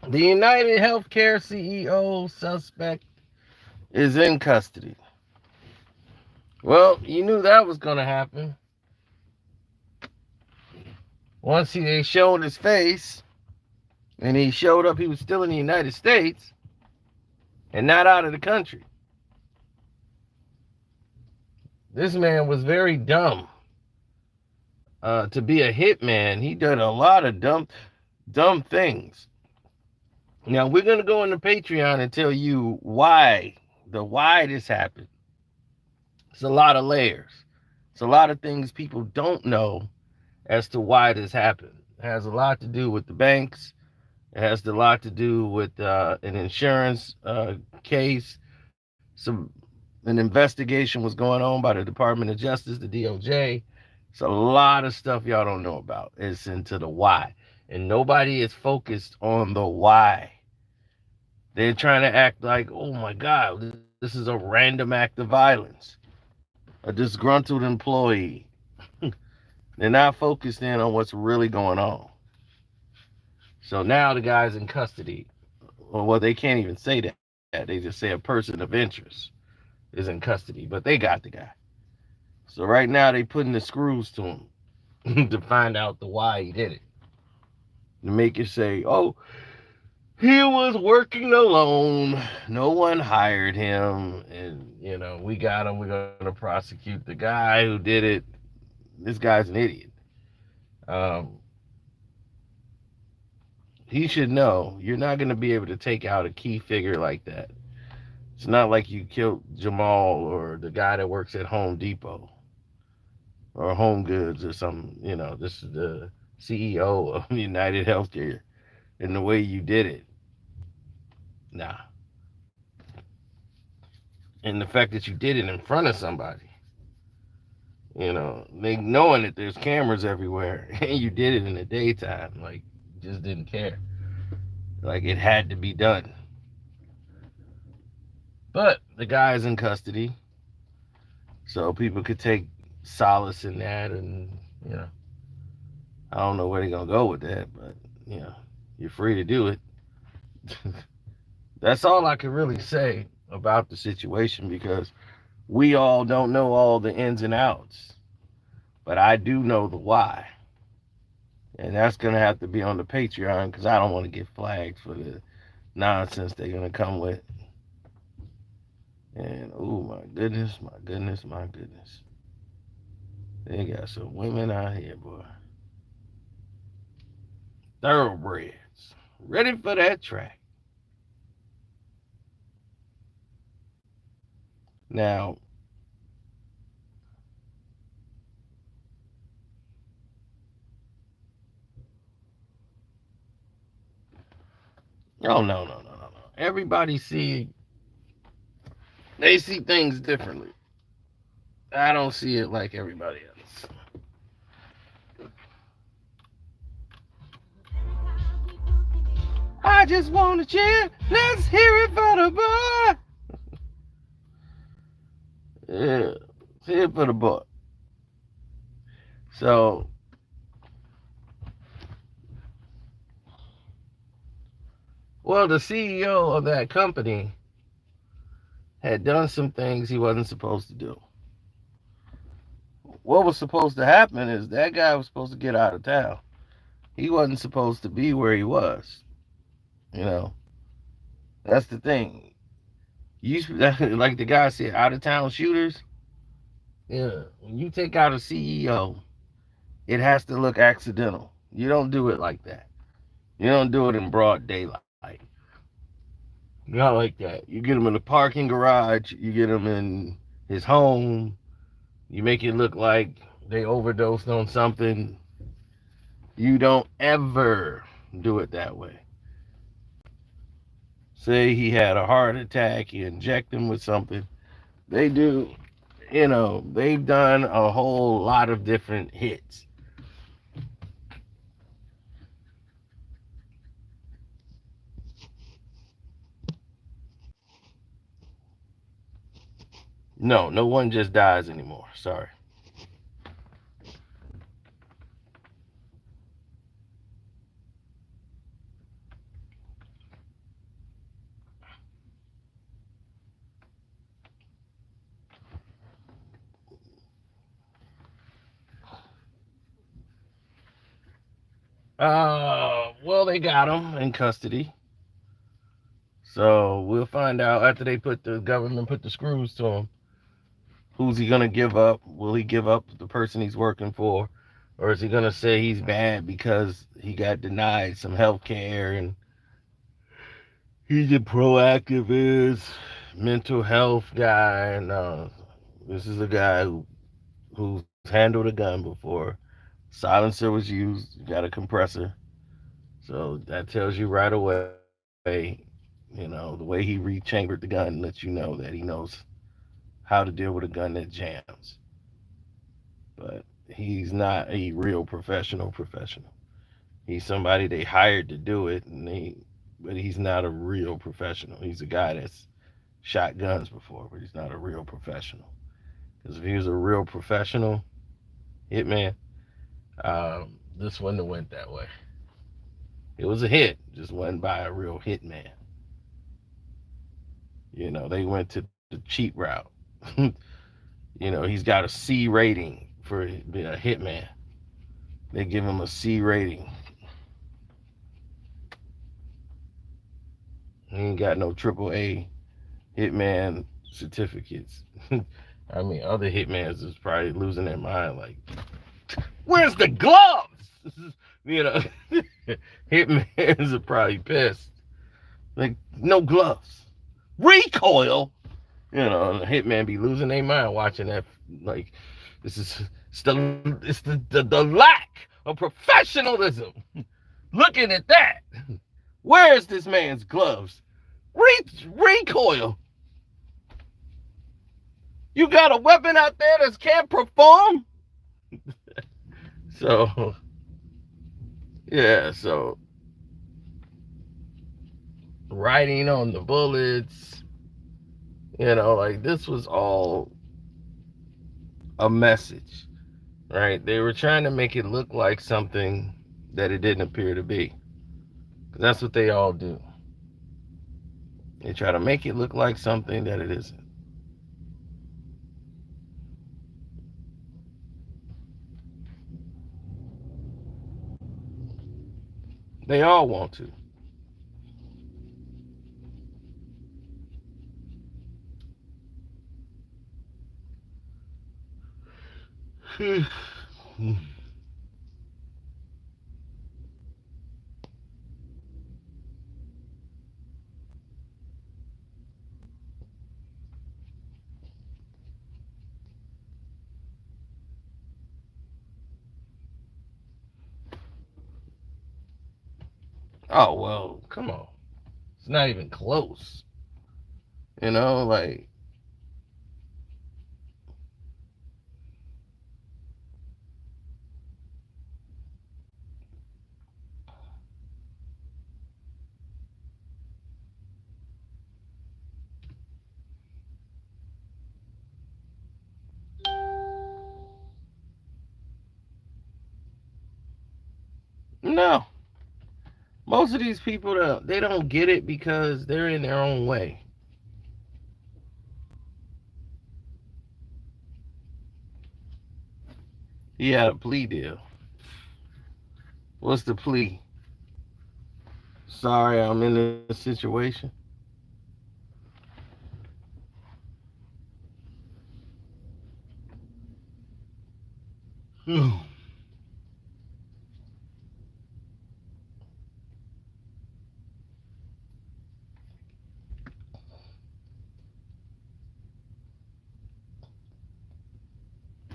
The United Healthcare CEO suspect is in custody. Well, you knew that was going to happen. Once they showed his face and he showed up, he was still in the United States and not out of the country. This man was very dumb to be a hitman. He did a lot of dumb things. Now we're gonna go into Patreon and tell you why this happened. It's a lot of layers. It's a lot of things people don't know as to why this happened. It has a lot to do with the banks. It has a lot to do with an insurance case. An investigation was going on by the Department of Justice, the DOJ. It's a lot of stuff y'all don't know about. It's into the why, and nobody is focused on the why. They're trying to act like, oh my God, this is a random act of violence, a disgruntled employee. They're not focused in on what's really going on. So now the guy's in custody. Well, they can't even say that. They just say a person of interest is in custody, but they got the guy. So right now they putting the screws to him to find out the why he did it. To make it say, oh, he was working alone. No one hired him. And, we got him. We're going to prosecute the guy who did it. This guy's an idiot. Um, he should know you're not going to be able to take out a key figure like that. It's not like you killed Jamal or the guy that works at Home Depot or Home Goods or something. This is the CEO of United Healthcare, and the way you did it. Nah. And the fact that you did it in front of somebody, they knowing that there's cameras everywhere, and you did it in the daytime, like, just didn't care. Like, it had to be done. But the guy's in custody, so people could take solace in that, and, I don't know where they're going to go with that, but, you're free to do it. That's all I can really say about the situation because we all don't know all the ins and outs. But I do know the why. And that's going to have to be on the Patreon because I don't want to get flagged for the nonsense they're going to come with. And, oh, my goodness, my goodness, my goodness. They got some women out here, boy. Thoroughbreds. Ready for that track. Now, oh, no. Everybody they see things differently. I don't see it like everybody else. I just want to cheer. Let's hear it for the boy. Yeah, let's hear it for the boy. So, well, the CEO of that company had done some things he wasn't supposed to do. What was supposed to happen is that guy was supposed to get out of town. He wasn't supposed to be where he was. You know, that's the thing. You like the guy said, out of town shooters. Yeah, when you take out a CEO, it has to look accidental. You don't do it like that. You don't do it in broad daylight. Not like that. You get him in the parking garage. You get him in his home. You make it look like they overdosed on something. You don't ever do it that way. Say he had a heart attack, you inject him with something. They do, they've done a whole lot of different hits. No, no one just dies anymore. Sorry. Well, they got him in custody. So we'll find out after the government put the screws to him. Who's he gonna give up? Will he give up the person he's working for, or is he gonna say he's bad because he got denied some health care and he's a proactivist, mental health guy? No, this is a guy who's handled a gun before. Silencer was used. You got a compressor, so that tells you right away. The way he rechambered the gun lets you know that he knows how to deal with a gun that jams. But he's not a real professional. He's somebody they hired to do it, but he's not a real professional. He's a guy that's shot guns before, but he's not a real professional. Because if he was a real professional hitman, this wouldn't have went that way. It was a hit, just wasn't by a real hitman. They went to the cheap route. He's got a C rating for being a hitman. They give him a C rating. He ain't got no triple A hitman certificates. I mean, other hitmans is probably losing their mind. Like, where's the gloves? you know, Hitmans are probably pissed. Like, no gloves, recoil. And the hitman be losing their mind watching that. Like, it's the lack of professionalism. Looking at that, where's this man's gloves? Recoil. You got a weapon out there that can't perform? So, yeah, so writing on the bullets, like this was all a message, right? They were trying to make it look like something that it didn't appear to be. That's what they all do. They try to make it look like something that it isn't. They all want to. Oh, well, come on. It's not even close. Like, no. Most of these people, they don't get it because they're in their own way. He had a plea deal. What's the plea? Sorry, I'm in this situation.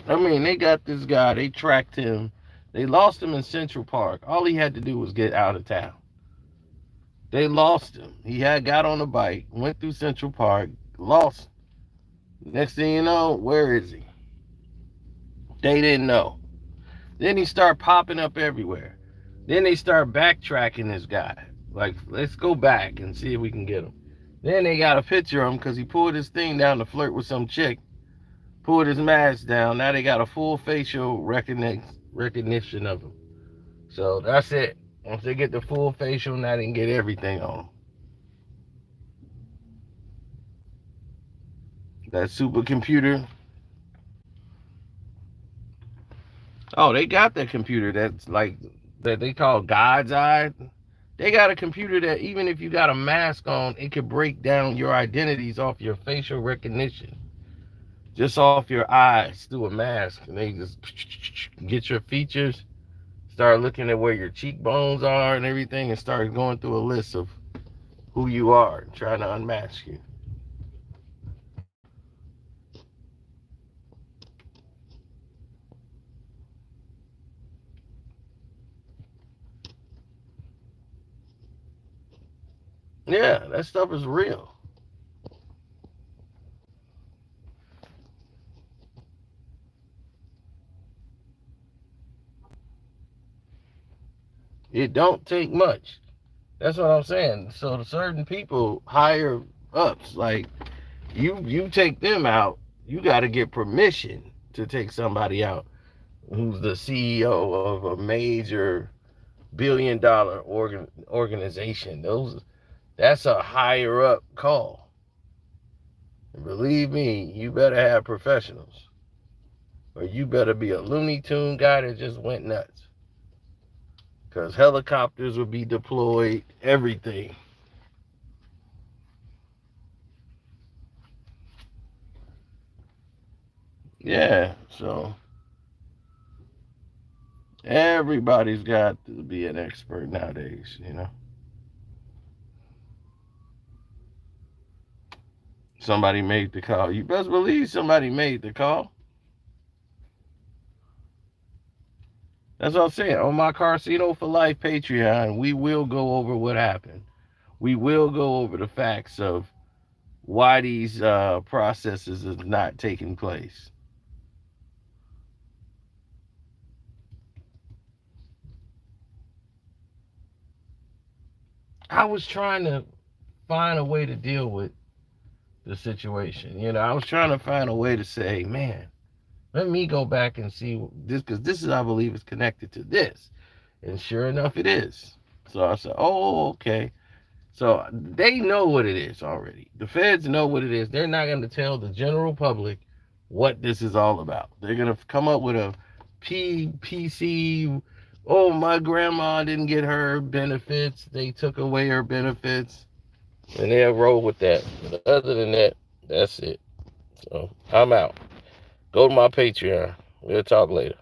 I mean, they got this guy. They tracked him. They lost him in Central Park. All he had to do was get out of town. They lost him. He had got on a bike, went through Central Park, lost. Next thing you know, where is he? They didn't know. Then he started popping up everywhere. Then they start backtracking this guy. Like, let's go back and see if we can get him. Then they got a picture of him because he pulled his thing down to flirt with some chick. Pulled his mask down. Now they got a full facial recognition of him. So that's it. Once they get the full facial, now they can get everything on him. That supercomputer. Oh, they got that computer that's like that they call God's eye. They got a computer that even if you got a mask on, it could break down your identities off your facial recognition, just off your eyes through a mask, and they just get your features, start looking at where your cheekbones are and everything, and start going through a list of who you are and trying to unmask you. Yeah, that stuff is real. It don't take much. That's what I'm saying. So certain people higher ups, like you take them out, you got to get permission to take somebody out who's the CEO of a major billion-dollar organization. That's a higher up call. And believe me, you better have professionals, or you better be a Looney Tune guy that just went nuts. Because helicopters will be deployed, everything. Yeah, so everybody's got to be an expert nowadays. Somebody made the call. You best believe somebody made the call. That's what I'm saying. On my Carcino for Life Patreon, we will go over what happened. We will go over the facts of why these processes is not taking place. I was trying to find a way to deal with the situation. I was trying to find a way to say, man, let me go back and see this, because this is, I believe, is connected to this. And sure enough, it is. So I said, oh, okay. So they know what it is already. The feds know what it is. They're not going to tell the general public what this is all about. They're going to come up with a PPC. Oh, my grandma didn't get her benefits. They took away her benefits. And they'll roll with that. But other than that, that's it. So I'm out. Go to my Patreon. We'll talk later.